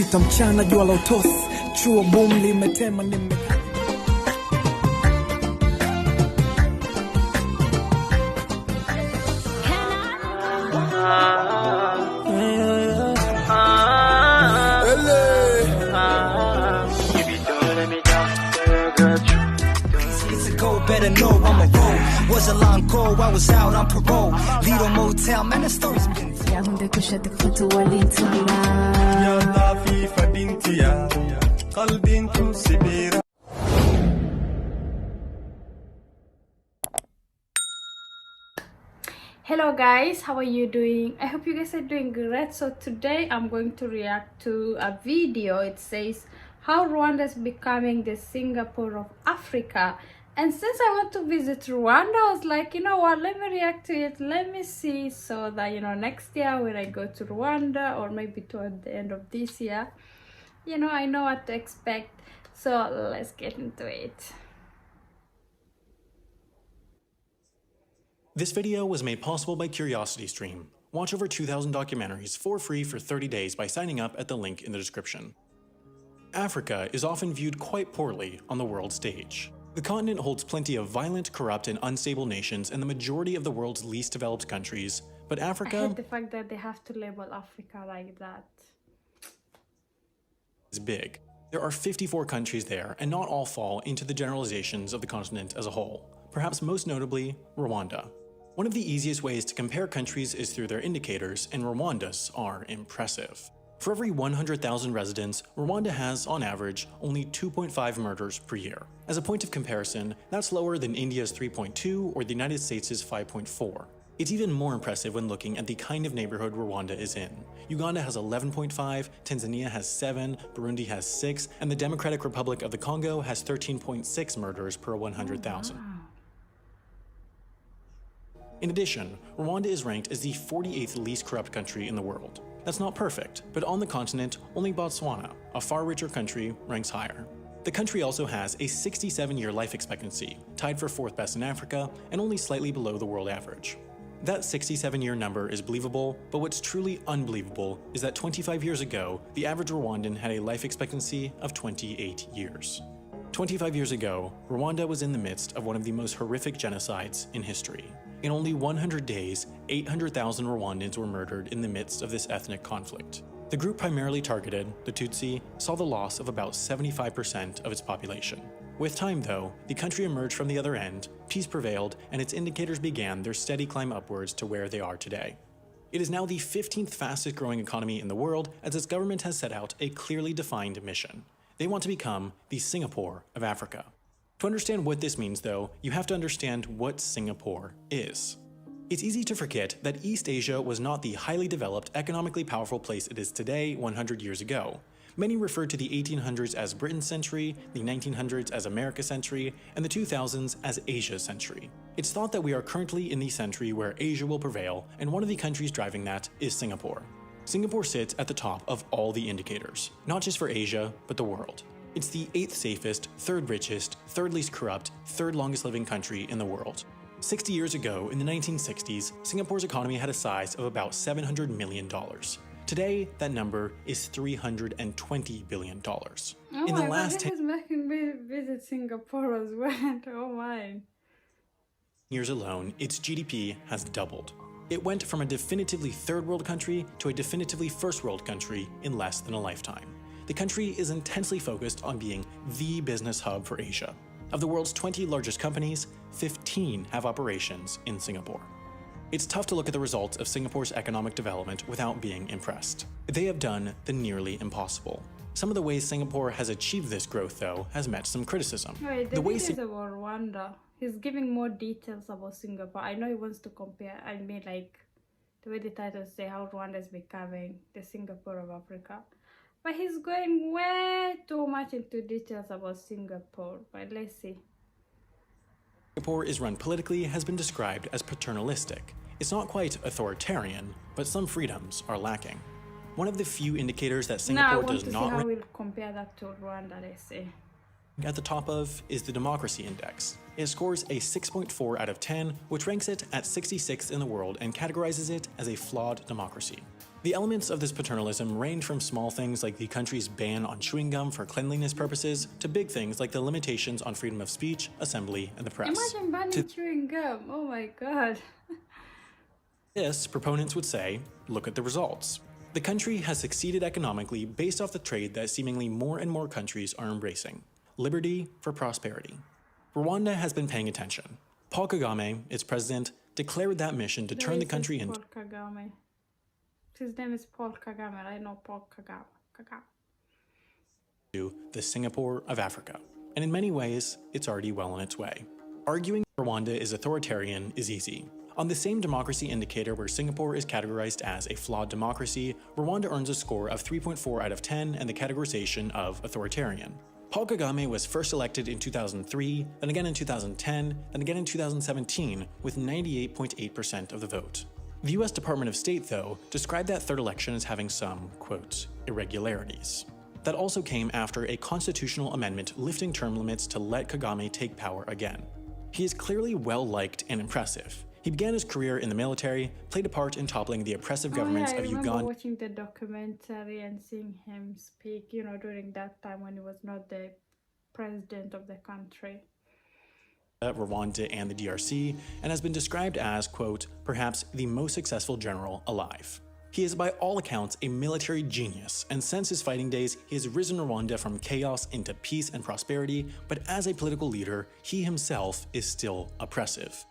sita mchana jua la utosi, chuo boom limetema Better know I'm a roll. Was a long call, I was out on parole. Lido Motel, man, the story's been Hello guys, how are you doing? I hope you guys are doing great. So today I'm going to react to a video. It says how Rwanda is becoming the Singapore of Africa. And since I want to visit Rwanda, I was like, you know what, let me react to it, let me see, so that, you know, next year when I go to Rwanda, or maybe toward the end of this year, you know, I know what to expect. So let's get into it. This video was made possible by CuriosityStream. Watch over 2,000 documentaries for free for 30 days by signing up at the link in the description. Africa is often viewed quite poorly on the world stage. The continent holds plenty of violent, corrupt, and unstable nations and the majority of the world's least developed countries, but Africa... I hate the fact that they have to label Africa like that. ...is big. There are 54 countries there, and not all fall into the generalizations of the continent as a whole. Perhaps most notably, Rwanda. One of the easiest ways to compare countries is through their indicators, and Rwanda's are impressive. For every 100,000 residents, Rwanda has, on average, only 2.5 murders per year. As a point of comparison, that's lower than India's 3.2 or the United States' 5.4. It's even more impressive when looking at the kind of neighborhood Rwanda is in. Uganda has 11.5, Tanzania has 7, Burundi has 6, and the Democratic Republic of the Congo has 13.6 murders per 100,000. In addition, Rwanda is ranked as the 48th least corrupt country in the world. That's not perfect, but on the continent, only Botswana, a far richer country, ranks higher. The country also has a 67-year life expectancy, tied for 4th best in Africa, and only slightly below the world average. That 67-year number is believable, but what's truly unbelievable is that 25 years ago, the average Rwandan had a life expectancy of 28 years. 25 years ago, Rwanda was in the midst of one of the most horrific genocides in history. In only 100 days, 800,000 Rwandans were murdered in the midst of this ethnic conflict. The group primarily targeted, the Tutsi, saw the loss of about 75% of its population. With time, though, the country emerged from the other end, peace prevailed, and its indicators began their steady climb upwards to where they are today. It is now the 15th fastest growing economy in the world, as its government has set out a clearly defined mission. They want to become the Singapore of Africa. To understand what this means, though, you have to understand what Singapore is. It's easy to forget that East Asia was not the highly developed, economically powerful place it is today 100 years ago. Many refer to the 1800s as Britain's century, the 1900s as America's century, and the 2000s as Asia's century. It's thought that we are currently in the century where Asia will prevail, and one of the countries driving that is Singapore. Singapore sits at the top of all the indicators, not just for Asia, but the world. It's the 8th safest, 3rd richest, 3rd least corrupt, 3rd longest living country in the world. 60 years ago, in the 1960s, Singapore's economy had a size of about $700 million. Today, that number is $320 billion. Oh in the last 10 years, making me visit Singapore as well. Oh my. Years alone, its GDP has doubled. It went from a definitively 3rd world country to a definitively 1st world country in less than a lifetime. The country is intensely focused on being the business hub for Asia. Of the world's 20 largest companies, 15 have operations in Singapore. It's tough to look at the results of Singapore's economic development without being impressed. They have done the nearly impossible. Some of the ways Singapore has achieved this growth, though, has met some criticism. Wait, the way about Rwanda, he's giving more details about Singapore. I know he wants to compare, I mean, like, the way the titles say how Rwanda is becoming the Singapore of Africa. But he's going way too much into details about Singapore, but let's see. Singapore is run politically has been described as paternalistic. It's not quite authoritarian, but some freedoms are lacking. One of the few indicators that Singapore does not... Now I want to see how we'll compare that to Rwanda, let's see. At the top of is the Democracy Index. It scores a 6.4 out of 10, which ranks it at 66th in the world and categorizes it as a flawed democracy. The elements of this paternalism range from small things like the country's ban on chewing gum for cleanliness purposes to big things like the limitations on freedom of speech, assembly, and the press. Imagine banning chewing gum. Oh my god. This, proponents would say, look at the results. The country has succeeded economically based off the trade that seemingly more and more countries are embracing. Liberty for prosperity. Rwanda has been paying attention. Paul Kagame, its president, declared that mission to turn the country into Paul Kagame. His name is Paul Kagame. I know Paul Kagame. The Singapore of Africa. And in many ways, it's already well on its way. Arguing Rwanda is authoritarian is easy. On the same democracy indicator where Singapore is categorized as a flawed democracy, Rwanda earns a score of 3.4 out of 10 and the categorization of authoritarian. Paul Kagame was first elected in 2003, then again in 2010, then again in 2017 with 98.8% of the vote. The US Department of State, though, described that third election as having some, quote, irregularities. That also came after a constitutional amendment lifting term limits to let Kagame take power again. He is clearly well-liked and impressive. He began his career in the military, played a part in toppling the oppressive governments of Uganda. I remember watching the documentary and seeing him speak, during that time when he was not the president of the country. Rwanda and the DRC, and has been described as, quote, perhaps the most successful general alive. He is by all accounts a military genius, and since his fighting days, he has risen Rwanda from chaos into peace and prosperity, but as a political leader, he himself is still oppressive.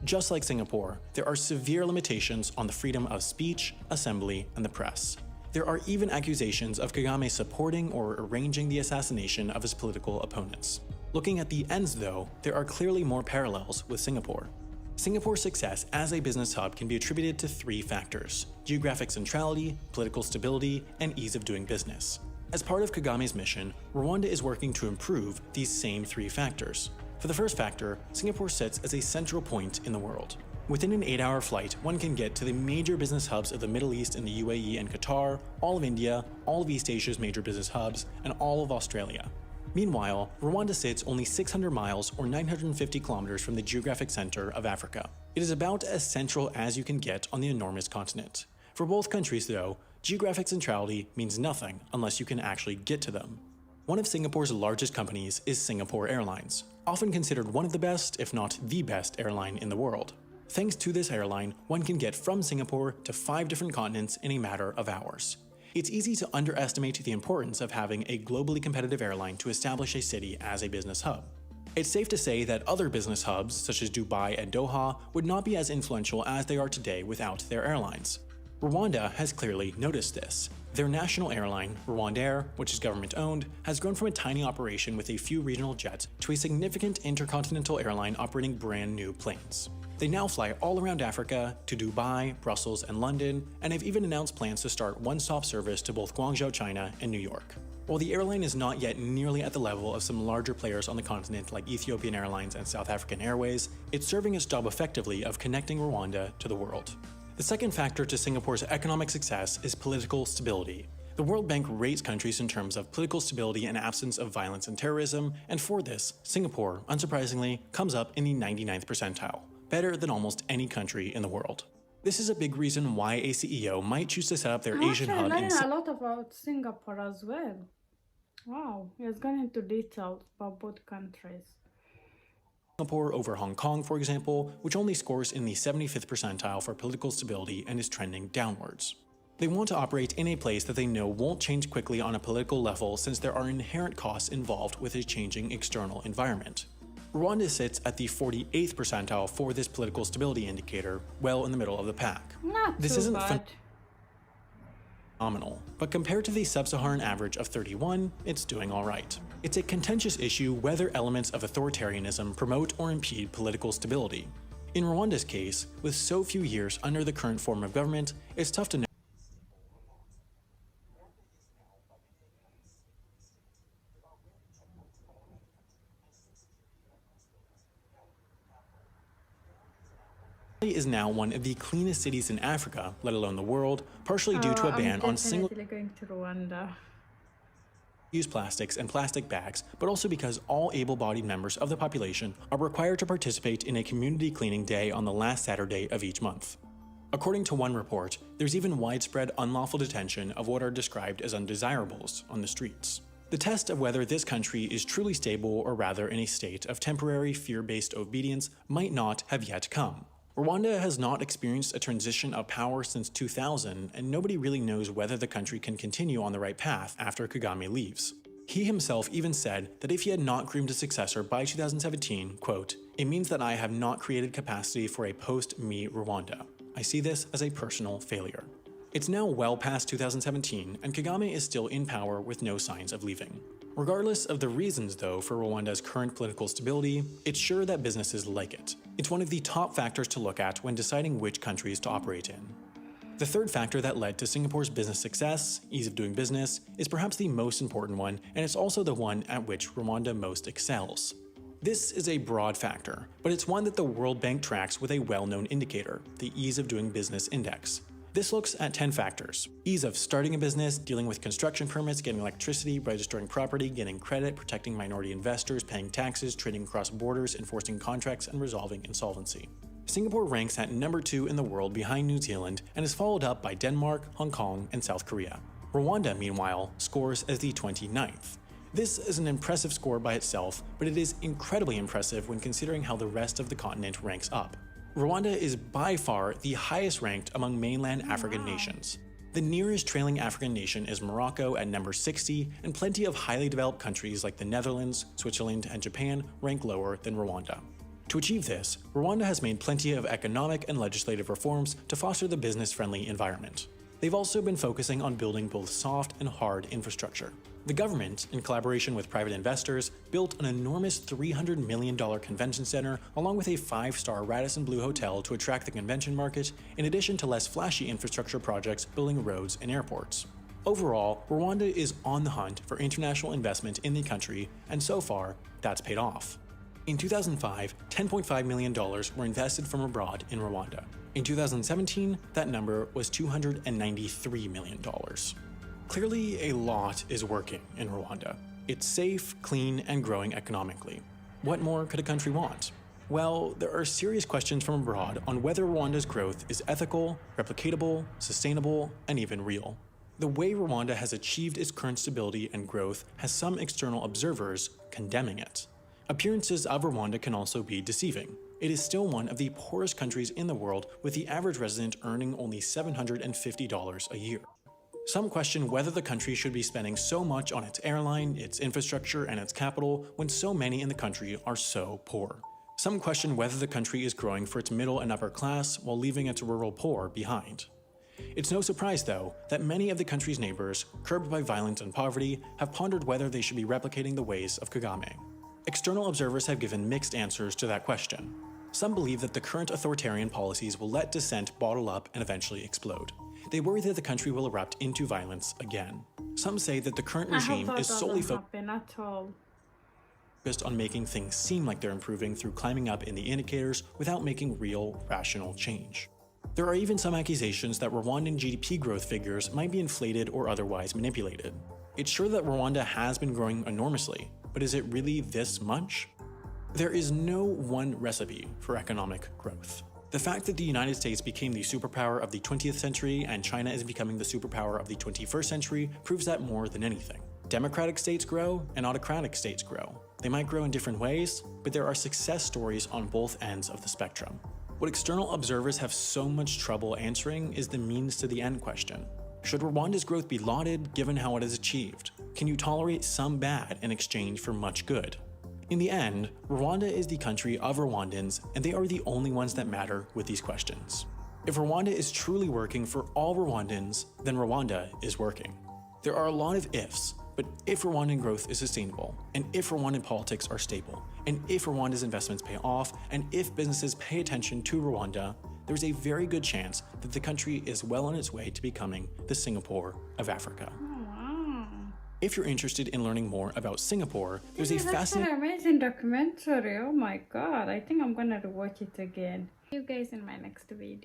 Just like Singapore, there are severe limitations on the freedom of speech, assembly, and the press. There are even accusations of Kagame supporting or arranging the assassination of his political opponents. Looking at the ends, though, there are clearly more parallels with Singapore. Singapore's success as a business hub can be attributed to three factors: geographic centrality, political stability, and ease of doing business. As part of Kagame's mission, Rwanda is working to improve these same three factors. For the first factor, Singapore sits as a central point in the world. Within an 8-hour flight, one can get to the major business hubs of the Middle East and the UAE and Qatar, all of India, all of East Asia's major business hubs, and all of Australia. Meanwhile, Rwanda sits only 600 miles or 950 kilometers from the geographic center of Africa. It is about as central as you can get on the enormous continent. For both countries, though, geographic centrality means nothing unless you can actually get to them. One of Singapore's largest companies is Singapore Airlines, often considered one of the best, if not the best, airline in the world. Thanks to this airline, one can get from Singapore to 5 different continents in a matter of hours. It's easy to underestimate the importance of having a globally competitive airline to establish a city as a business hub. It's safe to say that other business hubs, such as Dubai and Doha, would not be as influential as they are today without their airlines. Rwanda has clearly noticed this. Their national airline, RWANDA, which is government-owned, has grown from a tiny operation with a few regional jets to a significant intercontinental airline operating brand new planes. They now fly all around Africa, to Dubai, Brussels, and London, and have even announced plans to start one-stop service to both Guangzhou, China, and New York. While the airline is not yet nearly at the level of some larger players on the continent like Ethiopian Airlines and South African Airways, it's serving its job effectively of connecting Rwanda to the world. The second factor to Singapore's economic success is political stability. The World Bank rates countries in terms of political stability and absence of violence and terrorism, and for this, Singapore, unsurprisingly, comes up in the 99th percentile, better than almost any country in the world. This is a big reason why a CEO might choose to set up their Asian hub in a lot about Singapore as well. Wow, he has gone into details about both countries. Singapore over Hong Kong, for example, which only scores in the 75th percentile for political stability and is trending downwards. They want to operate in a place that they know won't change quickly on a political level since there are inherent costs involved with a changing external environment. Rwanda sits at the 48th percentile for this political stability indicator, well in the middle of the pack. This isn't phenomenal, but compared to the sub-Saharan average of 31, it's doing alright. It's a contentious issue whether elements of authoritarianism promote or impede political stability. In Rwanda's case, with so few years under the current form of government, it's tough to know is now one of the cleanest cities in Africa, let alone the world, partially due to a ban on single-use plastics and plastic bags, but also because all able-bodied members of the population are required to participate in a community cleaning day on the last Saturday of each month. According to one report, there's even widespread unlawful detention of what are described as undesirables on the streets. The test of whether this country is truly stable or rather in a state of temporary fear-based obedience might not have yet come. Rwanda has not experienced a transition of power since 2000, and nobody really knows whether the country can continue on the right path after Kagame leaves. He himself even said that if he had not groomed a successor by 2017, quote, "It means that I have not created capacity for a post-me Rwanda. I see this as a personal failure." It's now well past 2017, and Kagame is still in power with no signs of leaving. Regardless of the reasons, though, for Rwanda's current political stability, it's sure that businesses like it. It's one of the top factors to look at when deciding which countries to operate in. The third factor that led to Singapore's business success, ease of doing business, is perhaps the most important one, and it's also the one at which Rwanda most excels. This is a broad factor, but it's one that the World Bank tracks with a well-known indicator, the Ease of Doing Business Index. This looks at 10 factors: ease of starting a business, dealing with construction permits, getting electricity, registering property, getting credit, protecting minority investors, paying taxes, trading across borders, enforcing contracts, and resolving insolvency. Singapore ranks at number 2 in the world behind New Zealand and is followed up by Denmark, Hong Kong, and South Korea. Rwanda, meanwhile, scores as the 29th. This is an impressive score by itself, but it is incredibly impressive when considering how the rest of the continent ranks up. Rwanda is by far the highest ranked among mainland African nations. The nearest trailing African nation is Morocco at number 60, and plenty of highly developed countries like the Netherlands, Switzerland, and Japan rank lower than Rwanda. To achieve this, Rwanda has made plenty of economic and legislative reforms to foster the business-friendly environment. They've also been focusing on building both soft and hard infrastructure. The government, in collaboration with private investors, built an enormous $300 million convention center along with a 5-star Radisson Blu hotel to attract the convention market, in addition to less flashy infrastructure projects building roads and airports. Overall, Rwanda is on the hunt for international investment in the country, and so far, that's paid off. In 2005, $10.5 million were invested from abroad in Rwanda. In 2017, that number was $293 million. Clearly, a lot is working in Rwanda. It's safe, clean, and growing economically. What more could a country want? Well, there are serious questions from abroad on whether Rwanda's growth is ethical, replicatable, sustainable, and even real. The way Rwanda has achieved its current stability and growth has some external observers condemning it. Appearances of Rwanda can also be deceiving. It is still one of the poorest countries in the world, with the average resident earning only $750 a year. Some question whether the country should be spending so much on its airline, its infrastructure, and its capital when so many in the country are so poor. Some question whether the country is growing for its middle and upper class while leaving its rural poor behind. It's no surprise, though, that many of the country's neighbors, curbed by violence and poverty, have pondered whether they should be replicating the ways of Kagame. External observers have given mixed answers to that question. Some believe that the current authoritarian policies will let dissent bottle up and eventually explode. They worry that the country will erupt into violence again. Some say that the current regime is solely focused on making things seem like they're improving through climbing up in the indicators without making real, rational change. There are even some accusations that Rwandan GDP growth figures might be inflated or otherwise manipulated. It's sure that Rwanda has been growing enormously, but is it really this much? There is no one recipe for economic growth. The fact that the United States became the superpower of the 20th century and China is becoming the superpower of the 21st century proves that more than anything. Democratic states grow and autocratic states grow. They might grow in different ways, but there are success stories on both ends of the spectrum. What external observers have so much trouble answering is the means to the end question. Should Rwanda's growth be lauded given how it is achieved? Can you tolerate some bad in exchange for much good? In the end, Rwanda is the country of Rwandans, and they are the only ones that matter with these questions. If Rwanda is truly working for all Rwandans, then Rwanda is working. There are a lot of ifs, but if Rwandan growth is sustainable, and if Rwandan politics are stable, and if Rwanda's investments pay off, and if businesses pay attention to Rwanda, there's a very good chance that the country is well on its way to becoming the Singapore of Africa. If you're interested in learning more about Singapore, there's a fascinating amazing documentary. Oh my god, I think I'm gonna watch it again. See you guys in my next video.